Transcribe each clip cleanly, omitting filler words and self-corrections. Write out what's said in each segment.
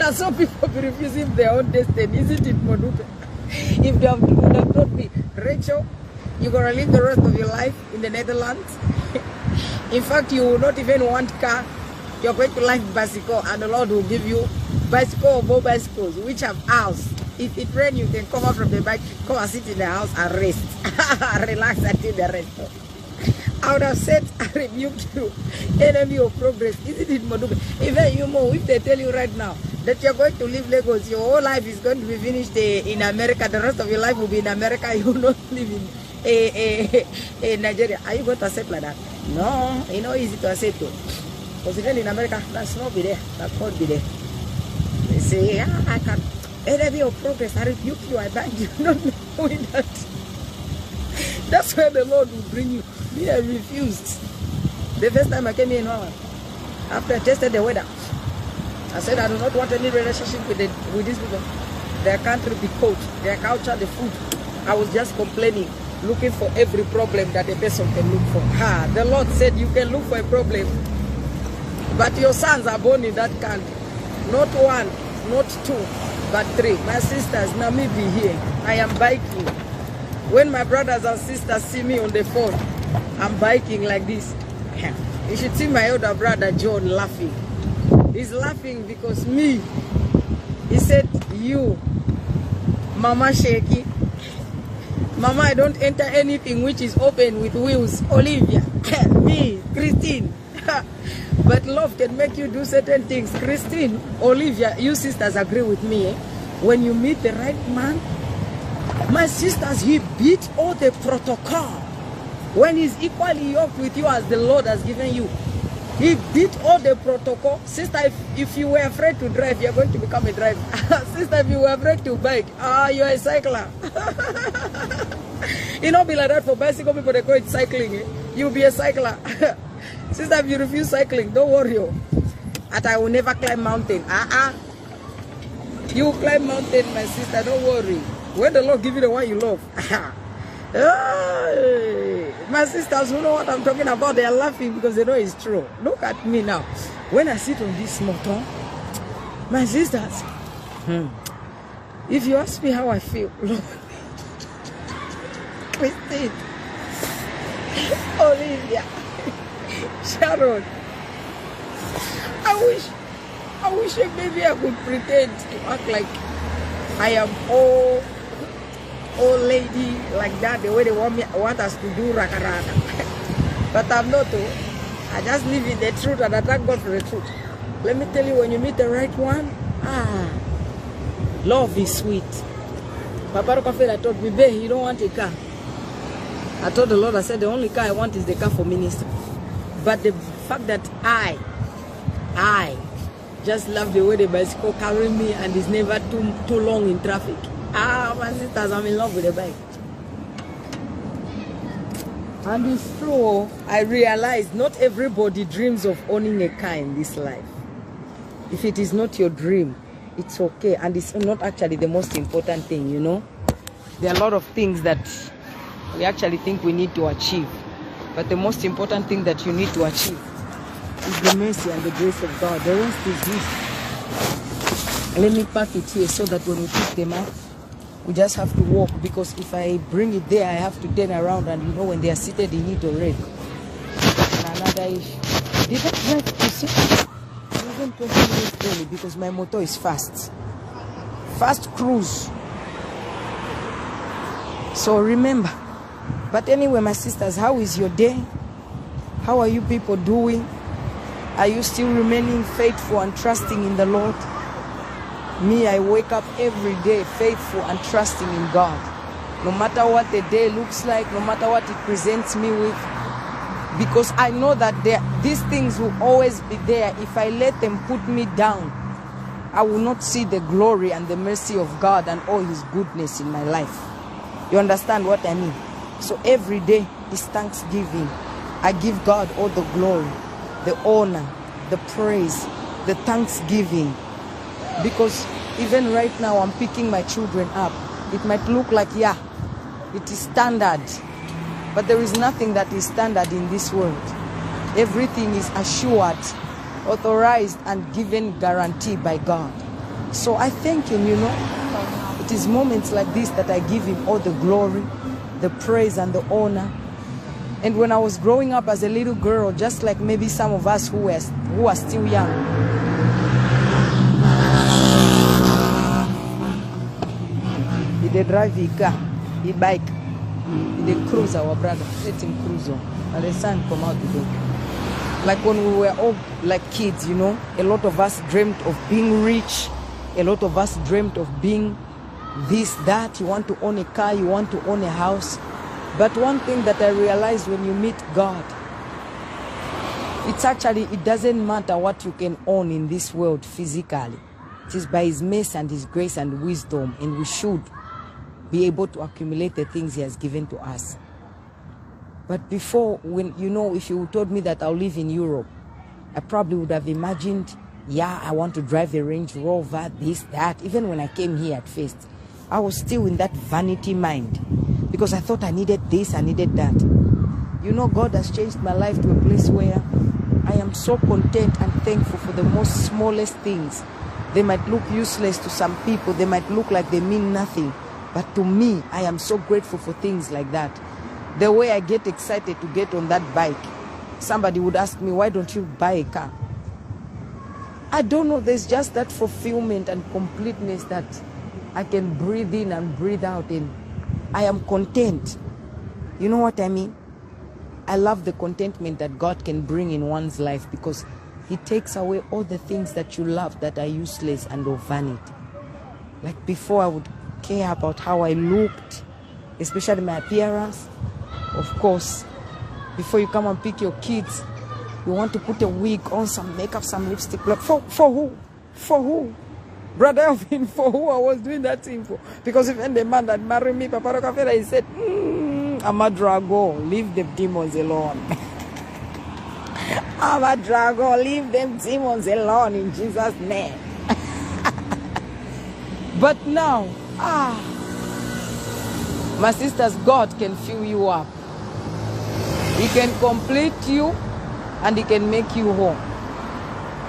I saw people be refusing their own destiny. Isn't it, Modupe? If they would have told me, Rachel, you're going to live the rest of your life in the Netherlands. In fact, you will not even want car. You're going to like bicycle, and the Lord will give you bicycle or more bicycles, which have house. If it rains, you can come out from the bike, come and sit in the house and rest. Relax until the rest. I would have said, I rebuke you, enemy of progress. Isn't it, Modupe? Even you know, if they tell you right now that you're going to leave Lagos, your whole life is going to be finished in America, the rest of your life will be in America, you will not live in Nigeria. Are you going to accept like that? No, it's not easy to accept it. Because even in America, that's not be there. That won't be there. They say, yeah, I can. Enemy of progress, I rebuke you, I ban you. Not knowing that. That's where the Lord will bring you. Me, I refused. The first time I came here in Holland, after I tested the weather, I said I do not want any relationship with these people. Their country, the coach, their culture, the food. I was just complaining, looking for every problem that a person can look for. The Lord said you can look for a problem, but your sons are born in that country. Not one, not two, but three. My sisters, now me be here. I am biking. When my brothers and sisters see me on the phone, I'm biking like this. You should see my older brother John laughing. He's laughing because me, he said, you, Mama Shaky, Mama, I don't enter anything which is open with wheels. Olivia, me, Christine. But love can make you do certain things. Christine, Olivia, you sisters agree with me. When you meet the right man, my sisters, he beat all the protocol. When he's equally yoked with you as the Lord has given you, he beat all the protocol. Sister, if you were afraid to drive, you're going to become a driver. Sister, if you were afraid to bike, you're a cycler. You know, be like that for bicycle people, they call it cycling. You'll be a cycler. Sister, if you refuse cycling, don't worry. And I will never climb mountain. You climb mountain, my sister, don't worry. When the Lord give you the one you love. My sisters who know what I'm talking about, they are laughing because they know it's true. Look at me now. When I sit on this motor, my sisters, if you ask me how I feel, Lord, Christine, Olivia, Sharon, I wish maybe I could pretend to act like I am old lady like that, the way they want us to do raka raka. But I'm not. I just live in the truth and I thank God for the truth. Let me tell you, when you meet the right one, love is sweet. Papa Rockefeller told me, babe, you don't want a car. I told the Lord, I said, the only car I want is the car for ministry. But the fact that I just love the way the bicycle carry me and it's never too long in traffic. My sisters, I'm in love with the bike. And it's true, I realize not everybody dreams of owning a car in this life. If it is not your dream, it's okay. And it's not actually the most important thing, you know. There are a lot of things that we actually think we need to achieve. But the most important thing that you need to achieve is the mercy and the grace of God. The rest is this. Let me pack it here so that when we pick them up, we just have to walk, because if I bring it there, I have to turn around, and you know when they are seated in it already. And another issue. Did I drive to see? Even 20 minutes early because my motor is fast. Fast cruise. So remember. But anyway, my sisters, how is your day? How are you people doing? Are you still remaining faithful and trusting in the Lord? Me, I wake up every day faithful and trusting in God. No matter what the day looks like, no matter what it presents me with. Because I know that these things will always be there. If I let them put me down, I will not see the glory and the mercy of God and all His goodness in my life. You understand what I mean? So every day is thanksgiving. I give God all the glory, the honor, the praise, the thanksgiving. Because even right now I'm picking my children up. It might look like, yeah, it is standard. But there is nothing that is standard in this world. Everything is assured, authorized, and given guarantee by God. So I thank him, you know. It is moments like this that I give him all the glory, the praise and the honor. And when I was growing up as a little girl, just like maybe some of us who are still young, he did drive a car, a bike, he did cruise our brother, let him cruise on, and the sun come out today. Like when we were all like kids, you know, a lot of us dreamt of being rich, a lot of us dreamt of being this, that. You want to own a car, you want to own a house. But one thing that I realized when you meet God, it doesn't matter what you can own in this world physically. It is by his mercy and his grace and wisdom, and we should be able to accumulate the things he has given to us. But before, when, you know, if you told me that I'll live in Europe, I probably would have imagined, yeah, I want to drive a Range Rover, this, that. Even when I came here at first, I was still in that vanity mind, because I thought I needed this, I needed that. You know, God has changed my life to a place where I am so content and thankful for the most smallest things. They might look useless to some people, they might look like they mean nothing, but to me, I am so grateful for things like that. The way I get excited to get on that bike, somebody would ask me, why don't you buy a car? I don't know, there's just that fulfillment and completeness that I can breathe in and breathe out in. I am content. You know what I mean? I love the contentment that God can bring in one's life, because he takes away all the things that you love that are useless and of vanity. Like before, I would care about how I looked, especially my appearance. Of course, before you come and pick your kids, you want to put a wig on, some makeup, some lipstick. For who? For who? Brother Elvin, for who I was doing that thing for? Because even the man that married me, Papa Rockefeller, he said, I'm a drago, leave the demons alone. I'm a drago, leave them demons alone in Jesus' name. But now, my sisters, God can fill you up. He can complete you and he can make you whole.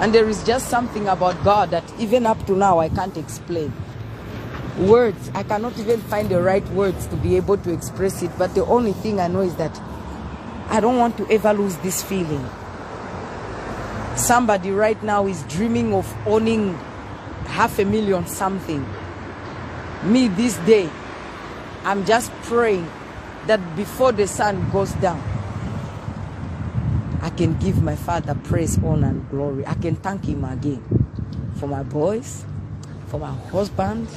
And there is just something about God that even up to now I can't explain. Words, I cannot even find the right words to be able to express it. But the only thing I know is that I don't want to ever lose this feeling. Somebody right now is dreaming of owning 500,000 something. Me this day, I'm just praying that before the sun goes down, I can give my Father praise, honor, and glory. I can thank him again for my boys, for my husband,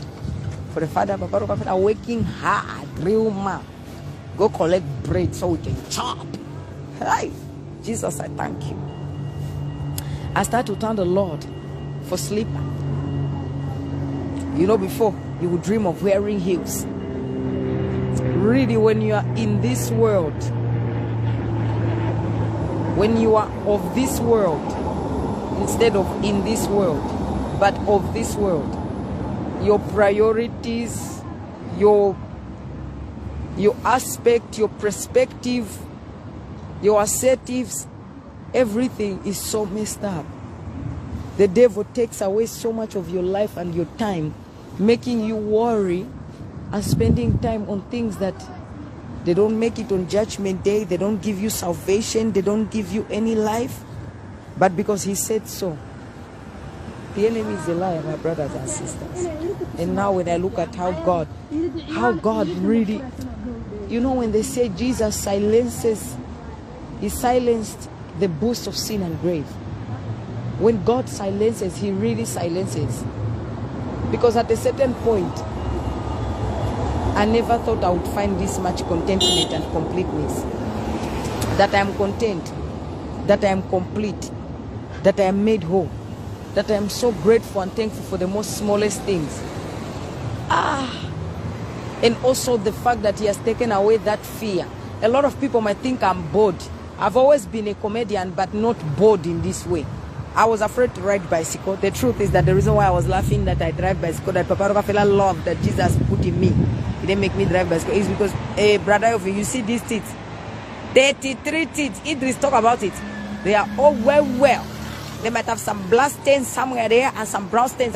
for the father of Papa, working hard, real man. Go collect bread so we can chop. Hey, Jesus, I thank you. I start to thank the Lord for sleep. You know, before, you would dream of wearing heels. Really, when you are in this world, when you are of this world, instead of in this world, but of this world, your priorities, your aspect, your perspective, your assertives, everything is so messed up. The devil takes away so much of your life and your time, making you worry and spending time on things that they don't make it on Judgment Day. They don't give you salvation. They don't give you any life. But because he said so. The enemy is a liar, my brothers and sisters. And now when I look at how God really, you know, when they say Jesus silences, he silenced the boast of sin and grave. When God silences, he really silences. Because at a certain point, I never thought I would find this much contentment and completeness. That I am content, that I am complete, that I am made whole, that I am so grateful and thankful for the most smallest things. And also the fact that he has taken away that fear. A lot of people might think I'm bored. I've always been a comedian, but not bored in this way. I was afraid to ride bicycle. The truth is that the reason why I was laughing that I drive bicycle, that Papa Rockefeller loved that Jesus put in me, he didn't make me drive bicycle, is because, hey, brother, you see these teeth, 33 teeth, Idris talk about it. They are all well. They might have some black stains somewhere there and some brown stains,